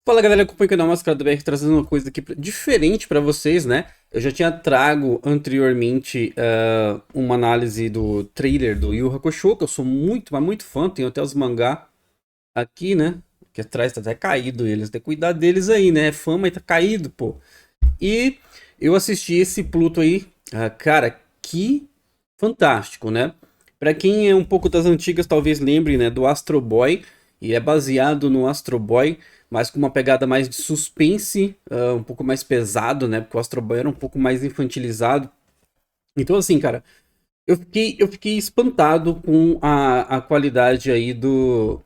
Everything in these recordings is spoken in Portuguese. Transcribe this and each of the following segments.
Fala galera, acompanha o canal Máscara do BR trazendo uma coisa aqui diferente para vocês, né? Eu já tinha trago anteriormente uma análise do trailer do Yu Hakusho, que eu sou muito, mas muito fã, tenho até os mangá aqui, né? Que atrás tá até caído eles, tem que cuidar deles aí, né? É fã, mas tá caído, pô. E eu assisti esse Pluto aí, cara, que fantástico, né? Pra quem é um pouco das antigas, talvez lembre, né, do Astro Boy, e é baseado no Astro Boy, mas com uma pegada mais de suspense, um pouco mais pesado, né? Porque o Astro Boy era um pouco mais infantilizado. Então, assim, cara, eu fiquei espantado com a qualidade aí do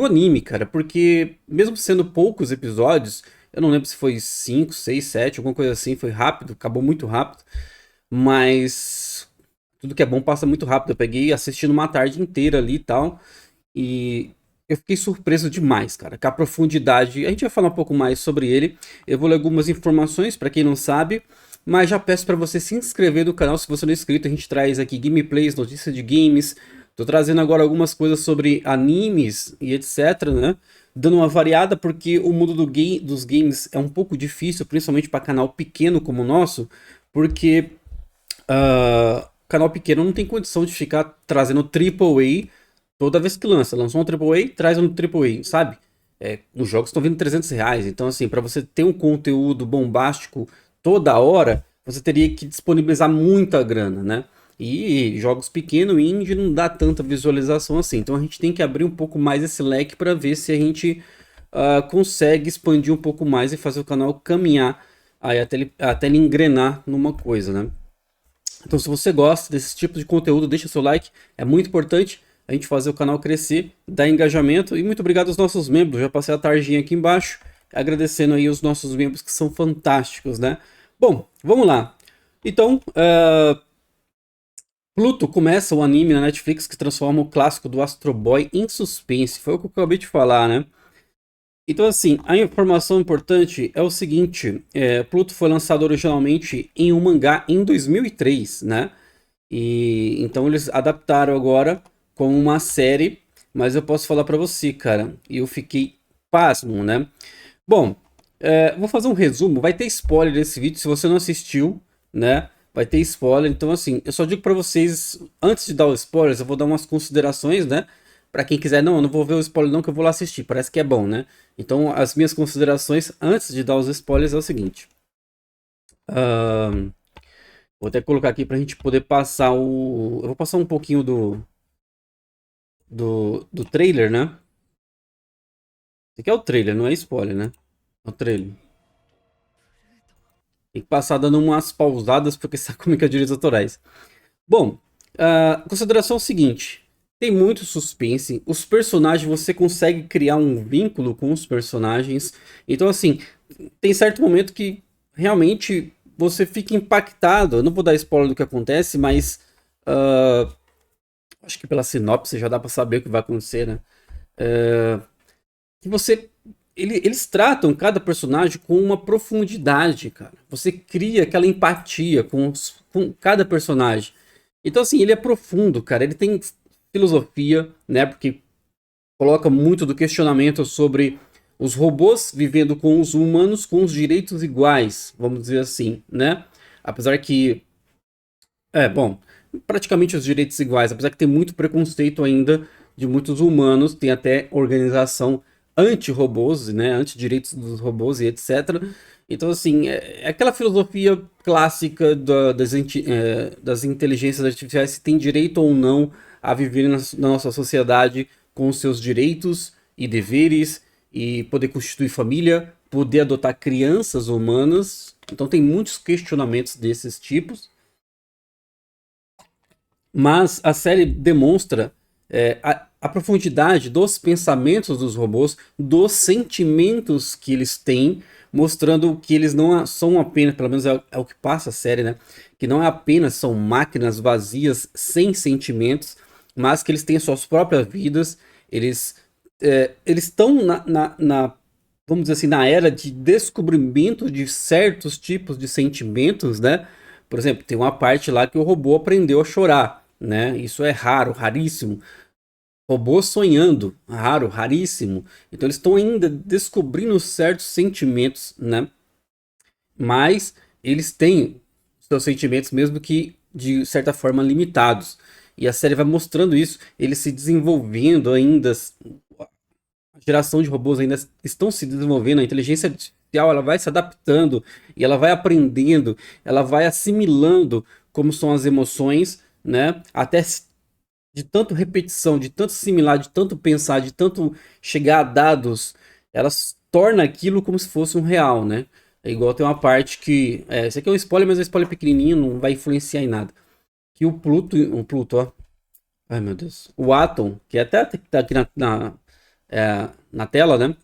anime, cara, porque mesmo sendo poucos episódios, eu não lembro se foi 5 6 7 alguma coisa assim, foi rápido, acabou muito rápido, mas tudo que é bom passa muito rápido. Eu peguei assistindo uma tarde inteira ali e tal, e eu fiquei surpreso demais, cara, com a profundidade. A gente vai falar um pouco mais sobre ele. Eu vou ler algumas informações para quem não sabe, mas já peço para você se inscrever no canal se você não é inscrito. A gente traz aqui gameplays, notícias de games. Tô trazendo agora algumas coisas sobre animes e etc, né? Dando uma variada porque o mundo dos games é um pouco difícil, principalmente para canal pequeno como o nosso, porque canal pequeno não tem condição de ficar trazendo AAA toda vez que lança. Lançou um AAA, traz um AAA, sabe? Os jogos estão vindo R$ 300. Então, assim, para você ter um conteúdo bombástico toda hora, você teria que disponibilizar muita grana, né? E jogos pequenos, indie, não dá tanta visualização assim. Então a gente tem que abrir um pouco mais esse leque para ver se a gente consegue expandir um pouco mais e fazer o canal caminhar aí até ele engrenar numa coisa, né? Então, se você gosta desse tipo de conteúdo, deixa seu like, é muito importante a gente fazer o canal crescer, dar engajamento. E muito obrigado aos nossos membros, já passei a tarjinha aqui embaixo, agradecendo aí os nossos membros que são fantásticos, né? Bom, vamos lá. Então, Pluto começa o anime na Netflix que transforma o clássico do Astro Boy em suspense, foi o que eu acabei de falar, né? Então, assim, a informação importante é o seguinte: Pluto foi lançado originalmente em um mangá em 2003, né? E então eles adaptaram agora como uma série, mas eu posso falar pra você, cara, e eu fiquei pasmo, né? Bom, vou fazer um resumo, vai ter spoiler desse vídeo se você não assistiu, né? Vai ter spoiler, então assim, eu só digo pra vocês, antes de dar os spoilers, eu vou dar umas considerações, né? Pra quem quiser, não, eu não vou ver o spoiler não, que eu vou lá assistir, parece que é bom, né? Então, as minhas considerações antes de dar os spoilers é o seguinte. Vou até colocar aqui pra gente poder passar o. Eu vou passar um pouquinho do trailer, né? Esse aqui é o trailer, não é spoiler, né? É o trailer. Tem que passar dando umas pausadas, porque sabe como é que é direitos autorais. Bom, a consideração é o seguinte: tem muito suspense. Os personagens, você consegue criar um vínculo com os personagens. Então, assim, tem certo momento que realmente você fica impactado. Eu não vou dar spoiler do que acontece, mas acho que pela sinopse já dá pra saber o que vai acontecer, né? Que você. Eles tratam cada personagem com uma profundidade, cara. Você cria aquela empatia com cada personagem. Então, assim, ele é profundo, cara. Ele tem filosofia, né? Porque coloca muito do questionamento sobre os robôs vivendo com os humanos com os direitos iguais, vamos dizer assim, né? Apesar que bom, praticamente os direitos iguais, apesar que tem muito preconceito ainda de muitos humanos, tem até organização anti-robôs, né, anti-direitos dos robôs e etc. Então, assim, é aquela filosofia clássica das inteligências artificiais, se tem direito ou não a viver na nossa sociedade com os seus direitos e deveres, e poder constituir família, poder adotar crianças humanas. Então, tem muitos questionamentos desses tipos. Mas a série demonstra a profundidade dos pensamentos dos robôs, dos sentimentos que eles têm, mostrando que eles não são apenas, pelo menos é o que passa a série, né? Que não é apenas são máquinas vazias, sem sentimentos, mas que eles têm suas próprias vidas, eles estão vamos dizer assim, na era de descobrimento de certos tipos de sentimentos, né? Por exemplo, tem uma parte lá que o robô aprendeu a chorar, né? Isso é raro, raríssimo. Robôs sonhando, raro, raríssimo. Então eles estão ainda descobrindo certos sentimentos, né? Mas eles têm seus sentimentos, mesmo que de certa forma limitados. E a série vai mostrando isso, eles se desenvolvendo ainda, a geração de robôs ainda estão se desenvolvendo, a inteligência artificial ela vai se adaptando e ela vai aprendendo, ela vai assimilando como são as emoções, né? Até de tanto repetição, de tanto assimilar, de tanto pensar, de tanto chegar a dados, ela torna aquilo como se fosse um real, né? É igual tem uma parte que. Esse aqui é um spoiler, mas é um spoiler pequenininho, não vai influenciar em nada. Que o Pluto, ó. Ai meu Deus. O Atom, que até tá aqui na tela, né?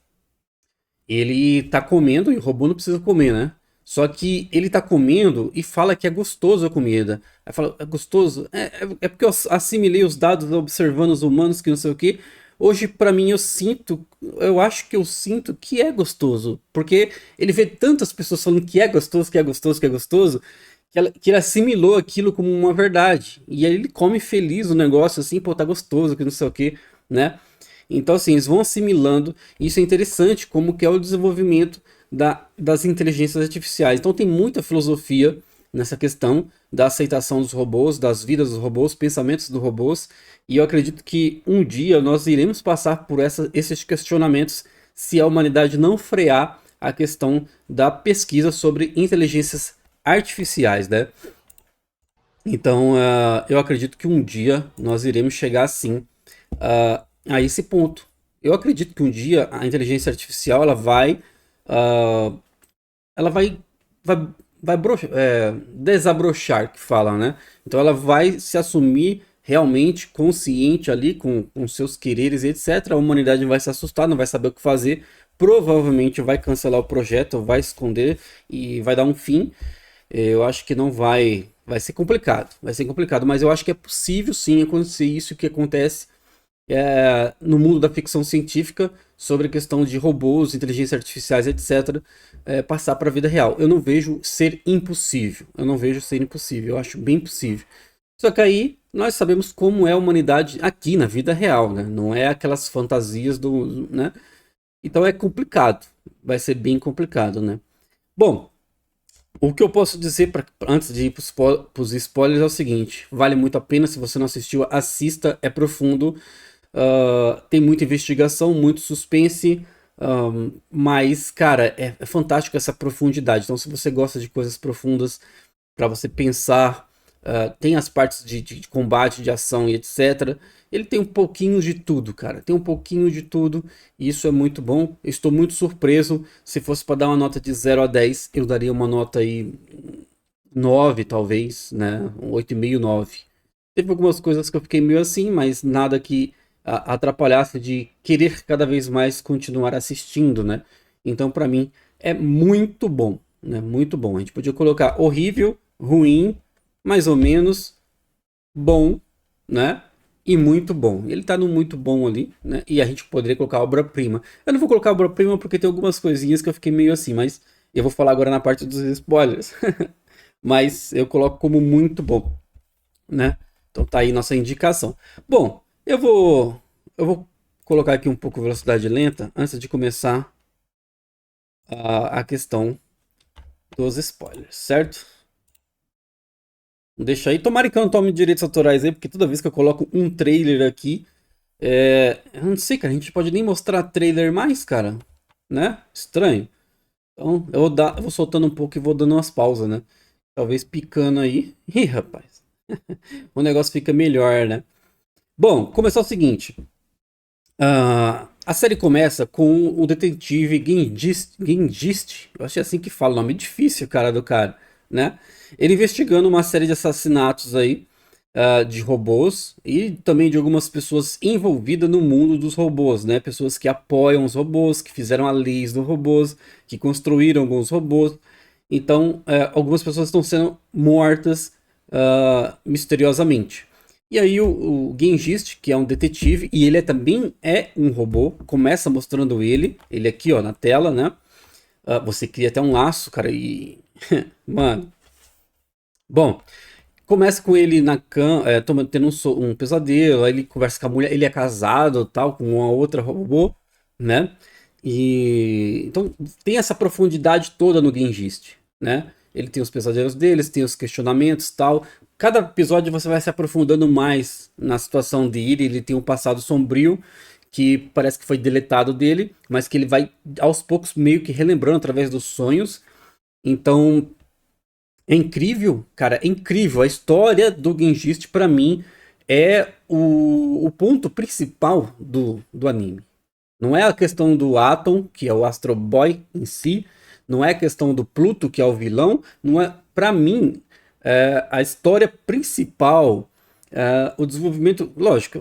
Ele tá comendo e o robô não precisa comer, né? Só que ele tá comendo e fala que é gostoso a comida. Aí fala, é gostoso? É porque eu assimilei os dados observando os humanos que não sei o que. Hoje, pra mim, eu acho que eu sinto que é gostoso. Porque ele vê tantas pessoas falando que é gostoso, que é gostoso, que é gostoso, que ele assimilou aquilo como uma verdade. E aí ele come feliz o negócio, assim, pô, tá gostoso, que não sei o que, né? Então, assim, eles vão assimilando. E isso é interessante, como que é o desenvolvimento das inteligências artificiais. Então, tem muita filosofia nessa questão da aceitação dos robôs, das vidas dos robôs, pensamentos dos robôs. E eu acredito que um dia nós iremos passar por esses questionamentos se a humanidade não frear a questão da pesquisa sobre inteligências artificiais, né? Então, eu acredito que um dia nós iremos chegar assim a esse ponto. Eu acredito que um dia a inteligência artificial ah, ela vai, desabrochar, que fala, né? Então ela vai se assumir realmente consciente ali com seus quereres e etc. A humanidade vai se assustar, não vai saber o que fazer. Provavelmente vai cancelar o projeto, vai esconder e vai dar um fim. Eu acho que não vai. Vai ser complicado, mas eu acho que é possível sim acontecer isso que acontece no mundo da ficção científica sobre a questão de robôs, inteligências artificiais, etc., passar para a vida real. Eu não vejo ser impossível. Eu não vejo ser impossível. Eu acho bem possível. Só que aí nós sabemos como é a humanidade aqui na vida real, né? Não é aquelas fantasias do, né? Então é complicado. Vai ser bem complicado, né? Bom, o que eu posso dizer antes de ir para os spoilers é o seguinte: vale muito a pena. Se você não assistiu, assista. É profundo. Tem muita investigação, muito suspense, mas, cara, é fantástico essa profundidade. Então, se você gosta de coisas profundas para você pensar, tem as partes de combate, de ação e etc. Ele tem um pouquinho de tudo, cara. Tem um pouquinho de tudo e isso é muito bom. Eu estou muito surpreso. Se fosse para dar uma nota de 0 a 10, eu daria uma nota aí 9, talvez, né? Um 8,5, 9. Teve algumas coisas que eu fiquei meio assim, mas nada que atrapalhasse de querer cada vez mais continuar assistindo, né? Então, pra mim, é muito bom, né? Muito bom. A gente podia colocar horrível, ruim, mais ou menos, bom, né? E muito bom. Ele tá no muito bom ali, né? E a gente poderia colocar obra-prima. Eu não vou colocar obra-prima porque tem algumas coisinhas que eu fiquei meio assim, mas eu vou falar agora na parte dos spoilers. Mas eu coloco como muito bom, né? Então tá aí nossa indicação. Bom, eu vou colocar aqui um pouco velocidade lenta antes de começar a questão dos spoilers, certo? Deixa aí. Tomara que eu não tome direitos autorais aí, porque toda vez que eu coloco um trailer aqui, eu não sei, cara, a gente pode nem mostrar trailer mais, cara, né? Estranho. Então eu vou soltando um pouco e vou dando umas pausas, né? Talvez picando aí. Ih, rapaz, o negócio fica melhor, né? Bom, começar o seguinte. A série começa com o detetive Gengist, eu acho que é assim que fala, o nome é difícil, cara, do cara, né? Ele investigando uma série de assassinatos aí, de robôs e também de algumas pessoas envolvidas no mundo dos robôs, né? Pessoas que apoiam os robôs, que fizeram a leis dos robôs, que construíram alguns robôs. Então, algumas pessoas estão sendo mortas misteriosamente. E aí o Gengist, que é um detetive, e ele também é um robô, começa mostrando ele aqui, ó, na tela, né? Você cria até um laço, cara, e... Mano... Bom, Começa com ele na cama, tendo um pesadelo, aí ele conversa com a mulher, ele é casado, tal, com uma outra robô, né? E então tem essa profundidade toda no Gengist, né? Ele tem os pesadelos deles, tem os questionamentos, tal. Cada episódio você vai se aprofundando mais na situação dele, ele tem um passado sombrio que parece que foi deletado dele, mas que ele vai aos poucos meio que relembrando através dos sonhos. Então, é incrível, cara, é incrível. A história do Gengist, pra mim, é o ponto principal do anime. Não é a questão do Atom, que é o Astro Boy em si, não é a questão do Pluto, que é o vilão, não é, para mim, a história principal, o desenvolvimento, lógico,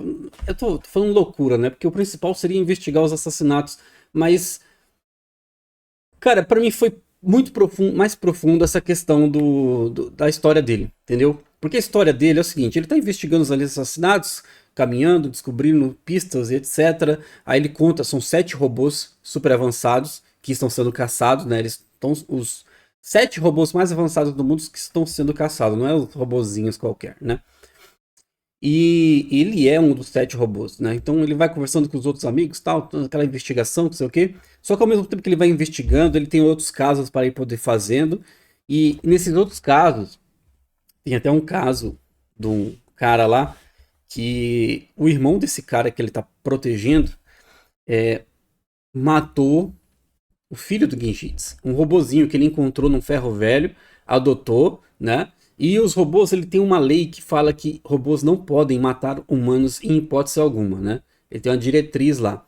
eu tô falando loucura, né? Porque o principal seria investigar os assassinatos, mas cara, pra mim foi muito profundo, mais profundo essa questão da história dele, entendeu? Porque a história dele é o seguinte, ele tá investigando os assassinatos, caminhando, descobrindo pistas e etc. Aí ele conta, são 7 robôs super avançados que estão sendo caçados, né? Eles estão os 7 robôs mais avançados do mundo que estão sendo caçados, não é os robozinhos qualquer, né? E ele é um dos 7 robôs, né? Então ele vai conversando com os outros amigos, tal, toda aquela investigação, não sei o quê. Só que ao mesmo tempo que ele vai investigando, ele tem outros casos para ir poder fazendo. E nesses outros casos, tem até um caso de um cara lá que o irmão desse cara que ele tá protegendo matou o filho do Genjitsu, um robozinho que ele encontrou num ferro velho, adotou, né? E os robôs, ele tem uma lei que fala que robôs não podem matar humanos em hipótese alguma, né? Ele tem uma diretriz lá.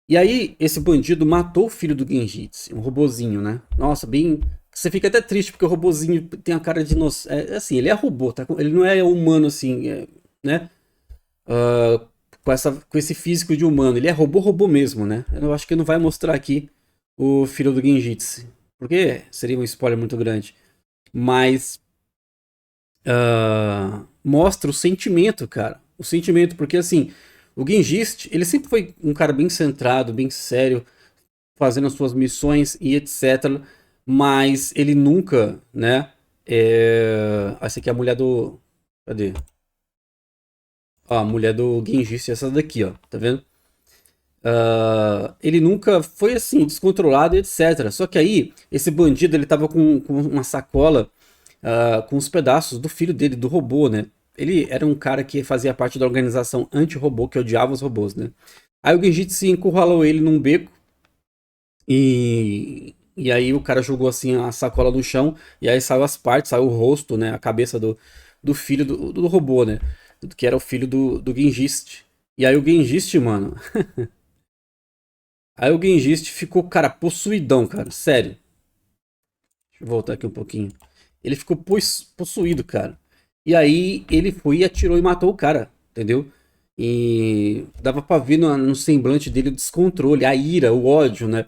E aí, esse bandido matou o filho do Genjitsu, um robozinho, né? Nossa, bem... Você fica até triste porque o robozinho tem a cara de... assim, ele é robô, tá? Ele não é humano, assim, né? Ah, com esse físico de humano. Ele é robô mesmo, né? Eu acho que não vai mostrar aqui o filho do Genjitsu, porque seria um spoiler muito grande. Mas mostra o sentimento, cara. O sentimento, porque assim, o Gengist, ele sempre foi um cara bem centrado, bem sério, fazendo as suas missões e etc. Mas ele nunca, né? Essa aqui é a mulher do. Cadê? Ó, a mulher do Gengist é essa daqui, ó. Tá vendo? Ele nunca foi assim, descontrolado, etc. Só que aí, esse bandido, ele tava com uma sacola com os pedaços do filho dele, do robô, né? Ele era um cara que fazia parte da organização anti-robô, que odiava os robôs, né? Aí o Genjitsu encurralou ele num beco e aí o cara jogou assim a sacola no chão e aí saiu as partes, saiu o rosto, né? A cabeça do filho do robô, né? Que era o filho do Genjist. E aí o Genjist, mano... Aí o Genjist ficou, cara, possuidão, cara. Sério. Deixa eu voltar aqui um pouquinho. Ele ficou possuído, cara. E aí ele foi e atirou e matou o cara, entendeu? E dava pra ver no semblante dele o descontrole, a ira, o ódio, né?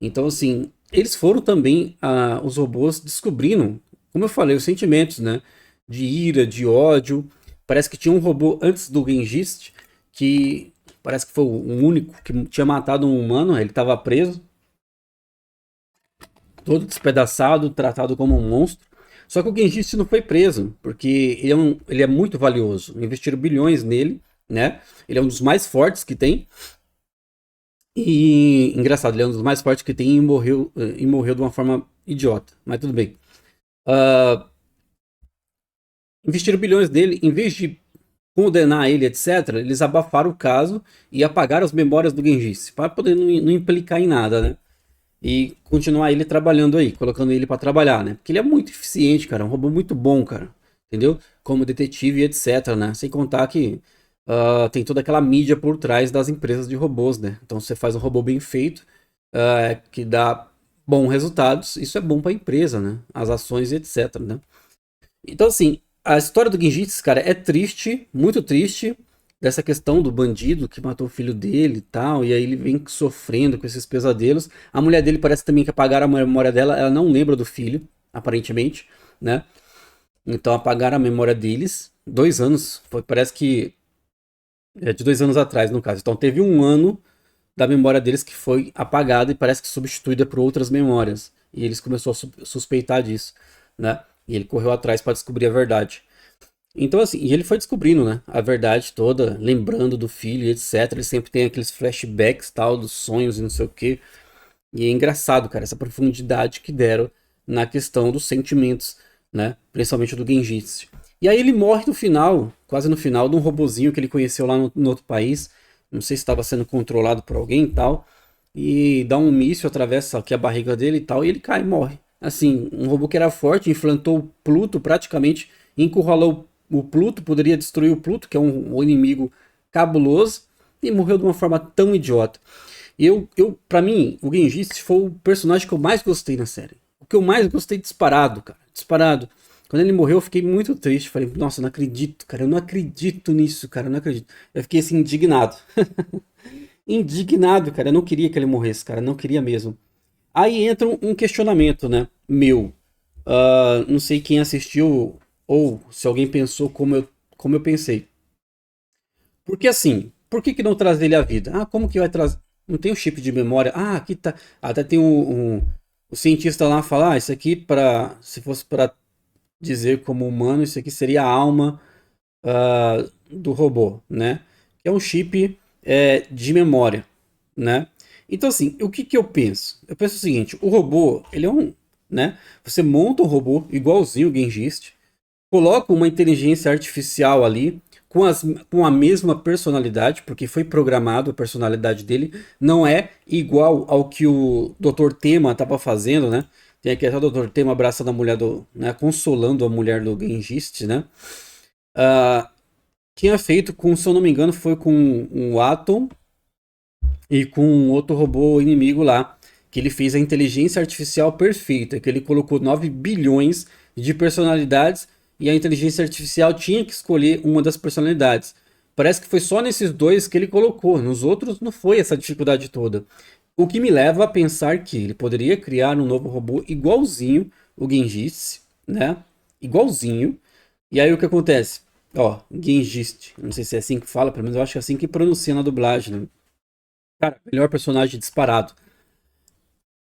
Então, assim, eles foram também, os robôs, descobrindo, como eu falei, os sentimentos, né? De ira, de ódio. Parece que tinha um robô antes do Gengist que parece que foi o único que tinha matado um humano, ele estava preso, todo despedaçado, tratado como um monstro. Só que o Gengist não foi preso, porque ele é muito valioso. Investiram bilhões nele, né? Ele é um dos mais fortes que tem. E engraçado, ele é um dos mais fortes que tem e morreu de uma forma idiota. Mas tudo bem. Uh, Investiram bilhões nele, em vez de condenar ele, etc., eles abafaram o caso e apagaram as memórias do Gengis, para poder não implicar em nada, né? E continuar ele trabalhando aí, colocando ele para trabalhar, né? Porque ele é muito eficiente, cara, é um robô muito bom, cara, entendeu? Como detetive e etc, né? Sem contar que tem toda aquela mídia por trás das empresas de robôs, né? Então você faz um robô bem feito, que dá bons resultados, isso é bom para a empresa, né? As ações e etc, né? Então assim, a história do Genjitsu, cara, é triste, muito triste, dessa questão do bandido que matou o filho dele e tal, e aí ele vem sofrendo com esses pesadelos. A mulher dele parece também que apagaram a memória dela, ela não lembra do filho, aparentemente, né? Então apagaram a memória deles, 2 anos, parece que é de 2 anos atrás, no caso. Então teve um ano da memória deles que foi apagada e parece que substituída por outras memórias. E eles começaram a suspeitar disso, né? E ele correu atrás para descobrir a verdade. Então, assim, e ele foi descobrindo, né, a verdade toda, lembrando do filho e etc. Ele sempre tem aqueles flashbacks, tal, dos sonhos e não sei o quê. E é engraçado, cara, essa profundidade que deram na questão dos sentimentos, né, principalmente do Genjitsu. E aí ele morre no final, quase no final, de um robozinho que ele conheceu lá no outro país. Não sei se estava sendo controlado por alguém e tal. E dá um míssil, atravessa aqui a barriga dele e tal, e ele cai e morre. Assim, um robô que era forte, inflantou o Pluto praticamente, encurralou o Pluto, poderia destruir o Pluto, que é um inimigo cabuloso, e morreu de uma forma tão idiota. Pra mim, o Genji foi o personagem que eu mais gostei na série. O que eu mais gostei disparado, cara. Disparado. Quando ele morreu, eu fiquei muito triste. Falei, nossa, eu não acredito, cara. Eu não acredito nisso, cara. Eu não acredito. Eu fiquei assim, indignado. Indignado, cara. Eu não queria que ele morresse, cara. Eu não queria mesmo. Aí entra um questionamento, né? Meu. Não sei quem assistiu ou se alguém pensou como eu pensei. Porque assim, por que não trazer ele à vida? Ah, como que vai trazer? Não tem o chip de memória. Ah, aqui tá. Até tem o cientista lá falar, isso aqui para, se fosse para dizer como humano, isso aqui seria a alma do robô, né? Que é um chip de memória, né? Então assim, o que que eu penso? Eu penso o seguinte, o robô, ele é né? Você monta um robô igualzinho o Genjist, coloca uma inteligência artificial ali com a mesma personalidade, porque foi programado a personalidade dele, não é igual ao que o Dr. Tema estava fazendo, né? Tem aqui até o Dr. Tema abraçando a mulher né, consolando a mulher do Genjist, né? Tinha feito com, se eu não me engano, foi com um Atom e com um outro robô inimigo lá, que ele fez a inteligência artificial perfeita, que ele colocou 9 bilhões de personalidades e a inteligência artificial tinha que escolher uma das personalidades. Parece que foi só nesses dois que ele colocou, nos outros não foi essa dificuldade toda. O que me leva a pensar que ele poderia criar um novo robô igualzinho o Genjist, né? Igualzinho. E aí o que acontece? Ó, Genjist, não sei se é assim que fala, pelo menos eu acho que é assim que pronuncia na dublagem, né? Cara, melhor personagem disparado.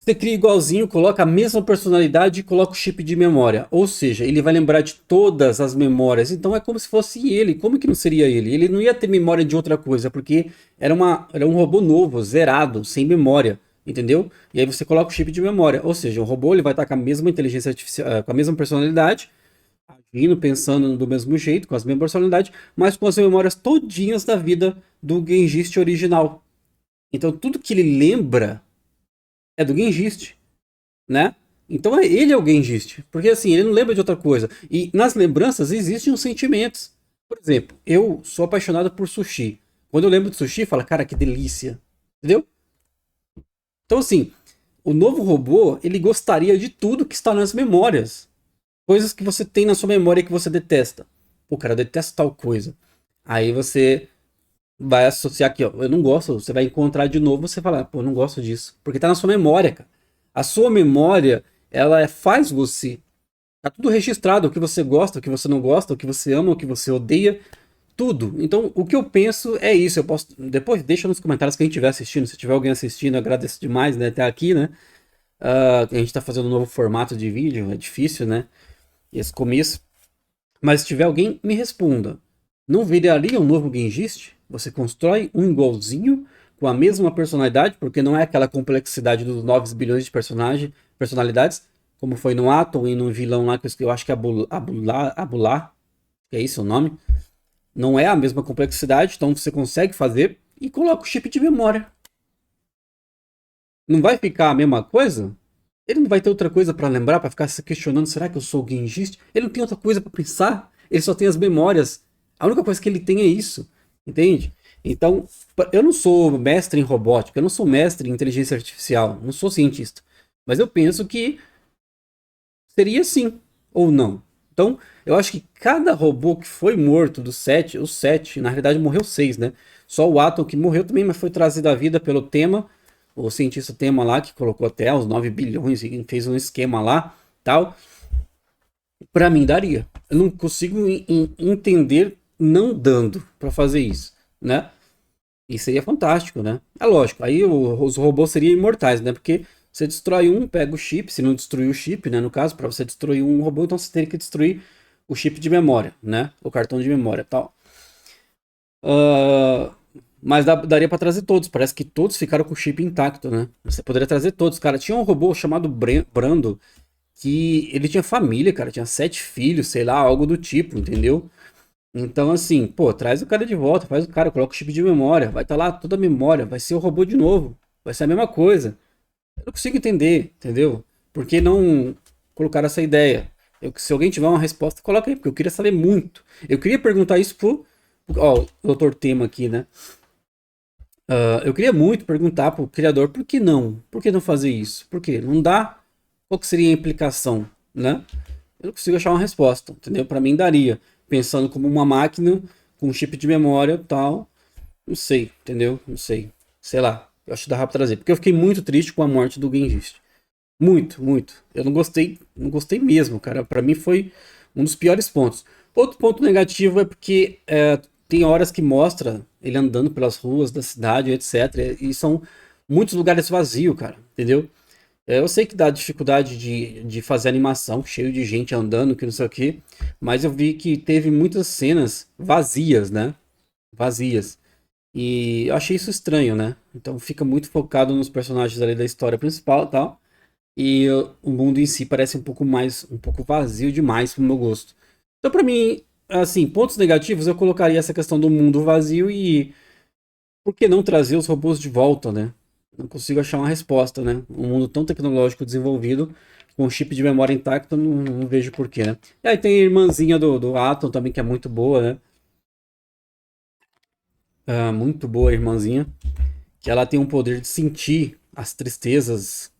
Você cria igualzinho, coloca a mesma personalidade e coloca o chip de memória. Ou seja, ele vai lembrar de todas as memórias. Então é como se fosse ele. Como que não seria ele? Ele não ia ter memória de outra coisa, porque era um robô novo, zerado, sem memória. Entendeu? E aí você coloca o chip de memória. Ou seja, o robô ele vai estar com a mesma inteligência artificial, com a mesma personalidade, agindo, pensando do mesmo jeito, com as mesmas personalidades, mas com as memórias todinhas da vida do Genjist original. Então tudo que ele lembra é do Genjist, né? Então ele é o Genjist, porque assim, ele não lembra de outra coisa. E nas lembranças existem os sentimentos. Por exemplo, eu sou apaixonado por sushi. Quando eu lembro de sushi, falo, cara, que delícia. Entendeu? Então assim, o novo robô, ele gostaria de tudo que está nas memórias. Coisas que você tem na sua memória que você detesta. Pô, cara, eu detesto tal coisa. Aí você vai associar aqui, ó. Eu não gosto. Você vai encontrar de novo, você fala, pô, eu não gosto disso. Porque tá na sua memória, cara. A sua memória, ela faz você. Tá tudo registrado, o que você gosta, o que você não gosta, o que você ama, o que você odeia, tudo. Então, o que eu penso é isso. Eu posso. Depois deixa nos comentários quem estiver assistindo. Se tiver alguém assistindo, eu agradeço demais, né? Até aqui, né? A gente tá fazendo um novo formato de vídeo, é difícil, né? Esse começo. Mas se tiver alguém, me responda. Não viraria um novo Genjist? Você constrói um igualzinho com a mesma personalidade, porque não é aquela complexidade dos 9 bilhões de personalidades, como foi no Atom e no vilão lá, que eu acho que é Abular, que é isso o nome. Não é a mesma complexidade, então você consegue fazer e coloca o chip de memória. Não vai ficar a mesma coisa? Ele não vai ter outra coisa para lembrar, para ficar se questionando, será que eu sou o Genjist? Ele não tem outra coisa para pensar, ele só tem as memórias. A única coisa que ele tem é isso, entende? Então, eu não sou mestre em robótica, eu não sou mestre em inteligência artificial, não sou cientista. Mas eu penso que seria sim, ou não. Então, eu acho que cada robô que foi morto dos sete, os sete, na realidade morreu seis, né? Só o Atom que morreu também, mas foi trazido à vida pelo Tema, o cientista Tema lá, que colocou até os 9 bilhões e fez um esquema lá, tal. Pra mim daria. Eu não consigo entender não dando pra fazer isso, né? E seria fantástico, né? É lógico, aí os robôs seriam imortais, né? Porque você destrói um, pega o chip, se não destruir o chip, né? No caso, para você destruir um robô, então você teria que destruir o chip de memória, né? O cartão de memória e tal. Ah, mas daria pra trazer todos. Parece que todos ficaram com o chip intacto, né? Você poderia trazer todos, cara. Tinha um robô chamado Brando que ele tinha família, cara. Tinha 7 filhos, sei lá, algo do tipo, entendeu? Então, assim, pô, traz o cara de volta, faz o cara, coloca o chip de memória. Vai estar lá toda a memória, vai ser o robô de novo. Vai ser a mesma coisa. Eu não consigo entender, entendeu? Por que não colocar essa ideia? Se alguém tiver uma resposta, coloca aí, porque eu queria saber muito. Eu queria perguntar isso ó, o doutor Tema aqui, né? Eu queria muito perguntar pro criador por que não? Por que não fazer isso? Por quê? Não dá? Qual que seria a implicação, né? Eu não consigo achar uma resposta, entendeu? Para mim daria, pensando como uma máquina com um chip de memória, e tal. Não sei, entendeu? Não sei. Sei lá. Eu acho que dá pra trazer, porque eu fiquei muito triste com a morte do Genghis. Muito, muito. Eu não gostei, não gostei mesmo, cara. Para mim foi um dos piores pontos. Outro ponto negativo é porque tem horas que mostra ele andando pelas ruas da cidade, etc. E são muitos lugares vazios, cara. Entendeu? Eu sei que dá dificuldade de fazer animação, cheio de gente andando, que não sei o quê. Mas eu vi que teve muitas cenas vazias, né? Vazias. E eu achei isso estranho, né? Então fica muito focado nos personagens ali da história principal e tal. E o mundo em si parece um pouco vazio demais pro meu gosto. Então, pra mim, assim, pontos negativos, eu colocaria essa questão do mundo vazio e por que não trazer os robôs de volta, né? Não consigo achar uma resposta, né? Um mundo tão tecnológico desenvolvido, com um chip de memória intacto, não vejo porquê, né? E aí tem a irmãzinha do Atom também, que é muito boa, né? Muito boa a irmãzinha. Que ela tem um poder de sentir as tristezas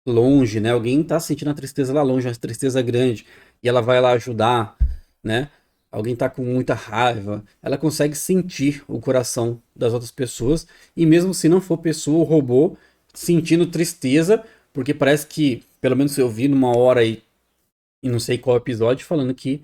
longe, né? Alguém tá sentindo a tristeza lá longe, uma tristeza grande, e ela vai lá ajudar, né? Alguém tá com muita raiva, ela consegue sentir o coração das outras pessoas, e mesmo se não for pessoa ou robô, sentindo tristeza, porque parece que, pelo menos eu vi numa hora aí, e não sei qual episódio, falando que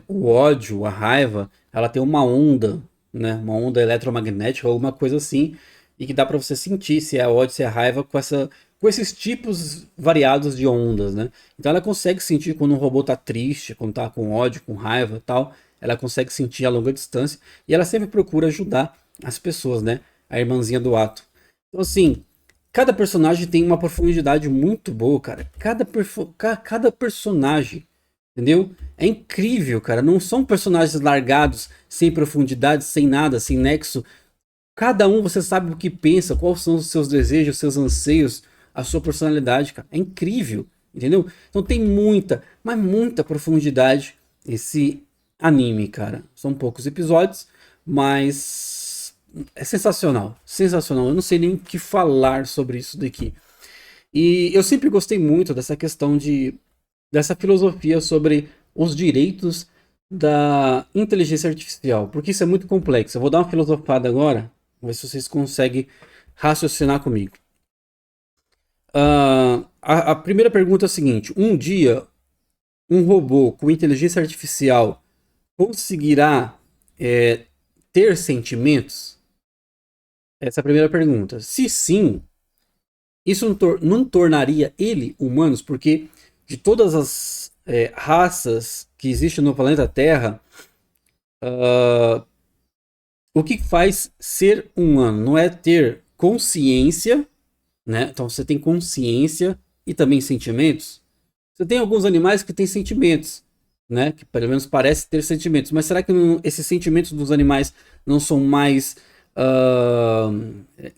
o ódio, a raiva, ela tem uma onda, né? Uma onda eletromagnética, alguma coisa assim, e que dá para você sentir se é ódio, se é raiva com esses tipos variados de ondas, né? Então ela consegue sentir quando um robô tá triste, quando tá com ódio, com raiva e tal, ela consegue sentir a longa distância e ela sempre procura ajudar as pessoas, né? A irmãzinha do ato. Então assim, cada personagem tem uma profundidade muito boa, cara. Cada personagem, entendeu? É incrível, cara. Não são personagens largados, sem profundidade, sem nada, sem nexo. Cada um você sabe o que pensa, quais são os seus desejos, os seus anseios, a sua personalidade, cara. É incrível, entendeu? Então tem muita, mas muita profundidade esse anime, cara. São poucos episódios, mas é sensacional, sensacional. Eu não sei nem o que falar sobre isso daqui. E eu sempre gostei muito dessa questão dessa filosofia sobre os direitos da inteligência artificial, porque isso é muito complexo. Eu vou dar uma filosofada agora, ver se vocês conseguem raciocinar comigo. A primeira pergunta é a seguinte: um dia um robô com inteligência artificial conseguirá é, ter sentimentos? Essa é a primeira pergunta. Se sim, isso não tornaria ele humanos, porque de todas as raças que existem no planeta Terra, o que faz ser humano não é ter consciência, né? Então você tem consciência e também sentimentos. Você tem alguns animais que têm sentimentos, né? Que pelo menos parece ter sentimentos. Mas será que esses sentimentos dos animais não são mais ah,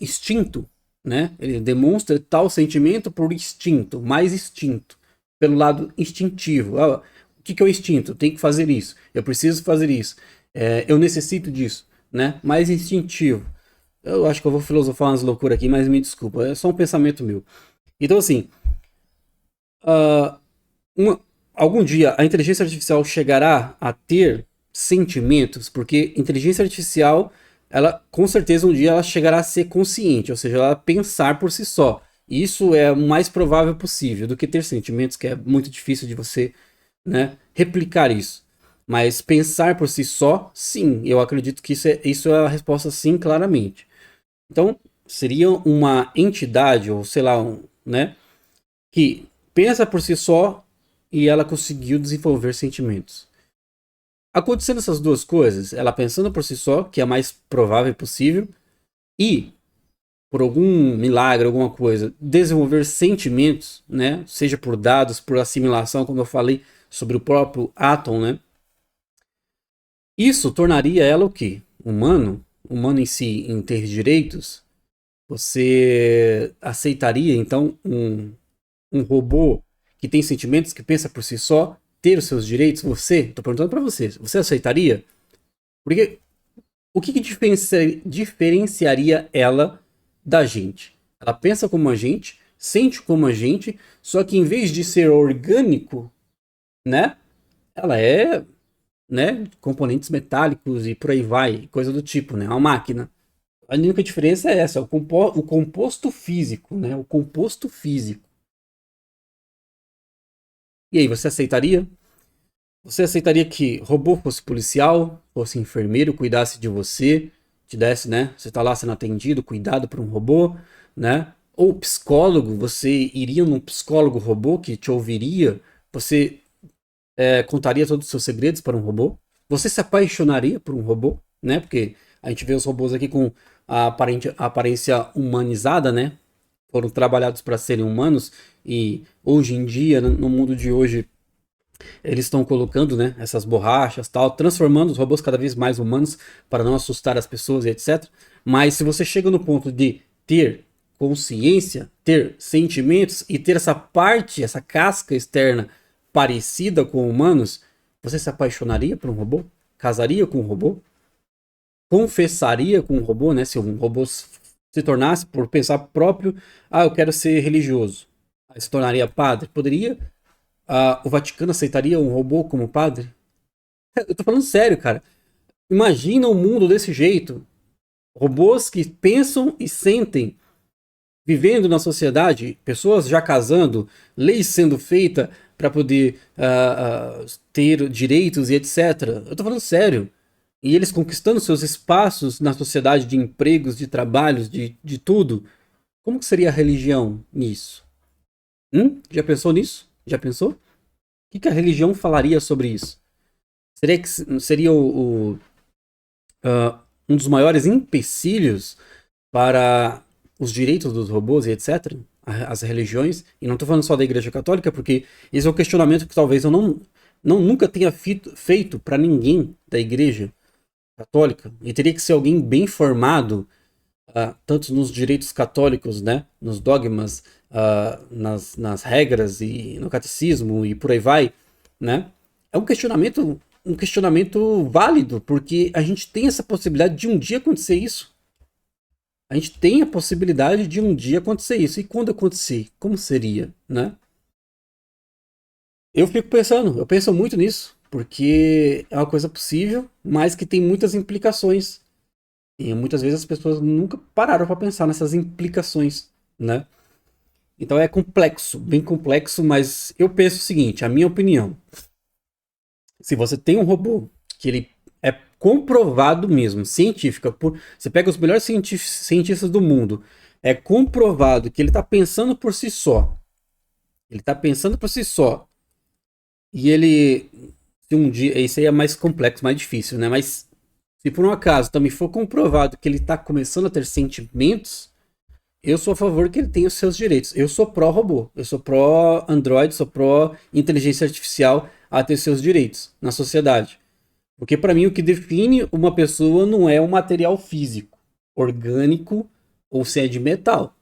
instinto, né? Ele demonstra tal sentimento por instinto, mais instinto, pelo lado instintivo. O que é o instinto? Tem que fazer isso. Eu preciso fazer isso. Eu necessito disso, né? Mais instintivo. Eu acho que eu vou filosofar umas loucuras aqui, mas me desculpa, é só um pensamento meu. Então, assim, ah, uma- algum dia a inteligência artificial chegará a ter sentimentos, porque inteligência artificial, ela com certeza um dia ela chegará a ser consciente, ou seja, ela pensar por si só. Isso é o mais provável possível do que ter sentimentos, que é muito difícil de você, né, replicar isso. Mas pensar por si só, sim, eu acredito que isso é a resposta sim, claramente. Então, seria uma entidade, ou sei lá, né, que pensa por si só e ela conseguiu desenvolver sentimentos. Acontecendo essas duas coisas, ela pensando por si só, que é a mais provável possível, e por algum milagre, alguma coisa, desenvolver sentimentos, né? Seja por dados, por assimilação, como eu falei sobre o próprio Atom, né? Isso tornaria ela o quê? Humano? Humano em si, em ter direitos? Você aceitaria, então, um robô que tem sentimentos, que pensa por si só, ter os seus direitos? Você? Tô perguntando pra você. Você aceitaria? Porque o que diferenciaria ela da gente? Ela pensa como a gente, sente como a gente, só que em vez de ser orgânico, né? Ela é, né? Componentes metálicos e por aí vai, coisa do tipo, né? Uma máquina. A única diferença é essa, o composto físico, né? O composto físico. E aí, você aceitaria? Você aceitaria que robô fosse policial, fosse enfermeiro, cuidasse de você, te desse, né? Você tá lá sendo atendido, cuidado por um robô, né? Ou psicólogo, você iria num psicólogo robô que te ouviria? Você contaria todos os seus segredos para um robô? Você se apaixonaria por um robô, né? Porque a gente vê os robôs aqui com a aparência humanizada, né? Foram trabalhados para serem humanos e hoje em dia, no mundo de hoje, eles estão colocando, né, essas borrachas, tal, transformando os robôs cada vez mais humanos para não assustar as pessoas e etc. Mas se você chega no ponto de ter consciência, ter sentimentos e ter essa parte, essa casca externa parecida com humanos, você se apaixonaria por um robô? Casaria com um robô? Confessaria com um robô, né? Se um robô se tornasse por pensar próprio, eu quero ser religioso. Aí se tornaria padre? Poderia? O Vaticano aceitaria um robô como padre? Eu tô falando sério, cara. Imagina um mundo desse jeito. Robôs que pensam e sentem, vivendo na sociedade, pessoas já casando, leis sendo feitas para poder ter direitos e etc. Eu tô falando sério. E eles conquistando seus espaços na sociedade de empregos, de trabalhos, de tudo. Como que seria a religião nisso? Já pensou nisso? Já pensou? O que a religião falaria sobre isso? Seria um dos maiores empecilhos para os direitos dos robôs e etc. As religiões, e não estou falando só da Igreja Católica, porque esse é um questionamento que talvez eu nunca tenha feito para ninguém da Igreja Católica, e teria que ser alguém bem formado, tanto nos direitos católicos, né, nos dogmas, nas regras e no catecismo e por aí vai, né? É um questionamento válido, porque a gente tem essa possibilidade de um dia acontecer isso. A gente tem a possibilidade de um dia acontecer isso. E quando acontecer, como seria, né? Eu fico pensando, eu penso muito nisso, porque é uma coisa possível, mas que tem muitas implicações. E muitas vezes as pessoas nunca pararam para pensar nessas implicações, né? Então é complexo, bem complexo, mas eu penso o seguinte, a minha opinião. Se você tem um robô que ele é comprovado mesmo, científica, você pega os melhores cientistas do mundo, é comprovado que ele está pensando por si só. Ele está pensando por si só. E ele, se um dia, isso aí é mais complexo, mais difícil, né? Mas se por um acaso também for comprovado que ele está começando a ter sentimentos, eu sou a favor que ele tenha os seus direitos. Eu sou pró-robô, eu sou pró-Android, sou pró-inteligência artificial a ter seus direitos na sociedade. Porque para mim o que define uma pessoa não é o material físico, orgânico ou se é de metal.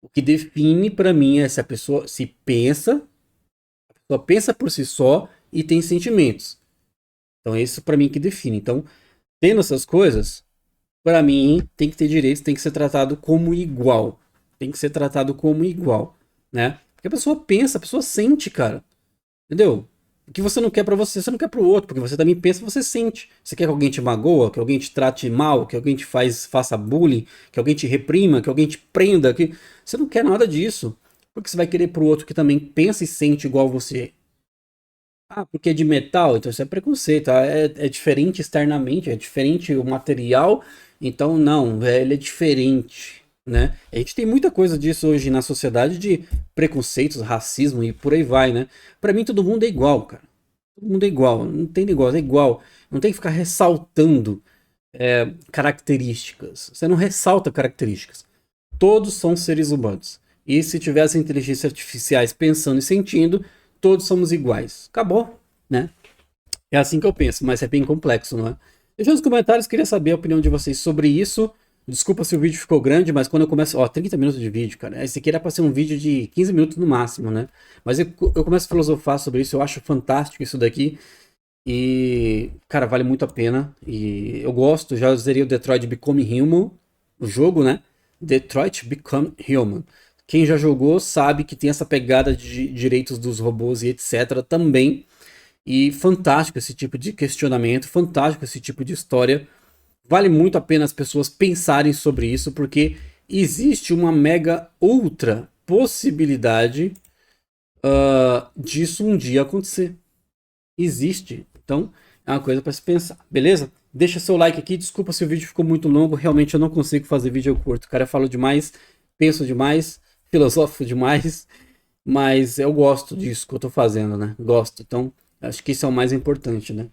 O que define para mim é se a pessoa se pensa, a pessoa pensa por si só e tem sentimentos. Então isso para mim que define. Então, tendo essas coisas, para mim tem que ter direitos, tem que ser tratado como igual. Tem que ser tratado como igual, né? Porque a pessoa pensa, a pessoa sente, cara. Entendeu? O que você não quer pra você, você não quer pro outro, porque você também pensa, você sente. Você quer que alguém te magoa, que alguém te trate mal, que alguém te faça bullying, que alguém te reprima, que alguém te prenda, que você não quer nada disso. Porque você vai querer pro outro que também pensa e sente igual você. Porque é de metal, então isso é preconceito. É diferente externamente, é diferente o material, então não, ele é diferente, né? A gente tem muita coisa disso hoje na sociedade de preconceitos, racismo e por aí vai, né? Pra mim todo mundo é igual, cara. Todo mundo é igual, não tem negócio, é igual. Não tem que ficar ressaltando características. Você não ressalta características. Todos são seres humanos. E se tivesse inteligências artificiais pensando e sentindo, todos somos iguais. Acabou, né? É assim que eu penso, mas é bem complexo, não é? Deixa nos comentários, queria saber a opinião de vocês sobre isso. Desculpa se o vídeo ficou grande, mas quando eu começo. Ó, 30 minutos de vídeo, cara. Esse aqui era pra ser um vídeo de 15 minutos no máximo, né? Mas eu começo a filosofar sobre isso, eu acho fantástico isso daqui. E, cara, vale muito a pena. E eu gosto, já zerei o Detroit Become Human, o jogo, né? Detroit Become Human. Quem já jogou sabe que tem essa pegada de direitos dos robôs e etc. também. E fantástico esse tipo de questionamento, fantástico esse tipo de história. Vale muito a pena as pessoas pensarem sobre isso, porque existe uma mega ultra possibilidade disso um dia acontecer. Existe. Então, é uma coisa para se pensar, beleza? Deixa seu like aqui, desculpa se o vídeo ficou muito longo, realmente eu não consigo fazer vídeo curto. Cara, eu falo demais, penso demais, filosofo demais, mas eu gosto disso que eu tô fazendo, né? Gosto. Então, acho que isso é o mais importante, né?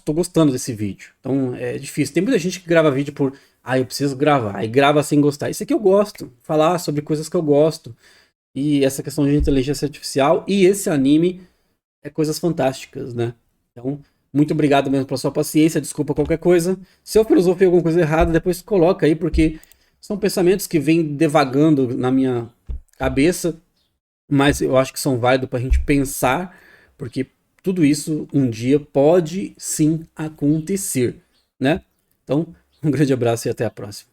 Tô gostando desse vídeo. Então, é difícil. Tem muita gente que grava vídeo por, eu preciso gravar, aí grava sem gostar. Isso aqui eu gosto, falar sobre coisas que eu gosto. E essa questão de inteligência artificial e esse anime é coisas fantásticas, né? Então, muito obrigado mesmo pela sua paciência, desculpa qualquer coisa. Se eu filosofei alguma coisa errada, depois coloca aí, porque são pensamentos que vêm devagando na minha cabeça, mas eu acho que são válidos para a gente pensar, porque tudo isso um dia pode sim acontecer, né? Então, um grande abraço e até a próxima.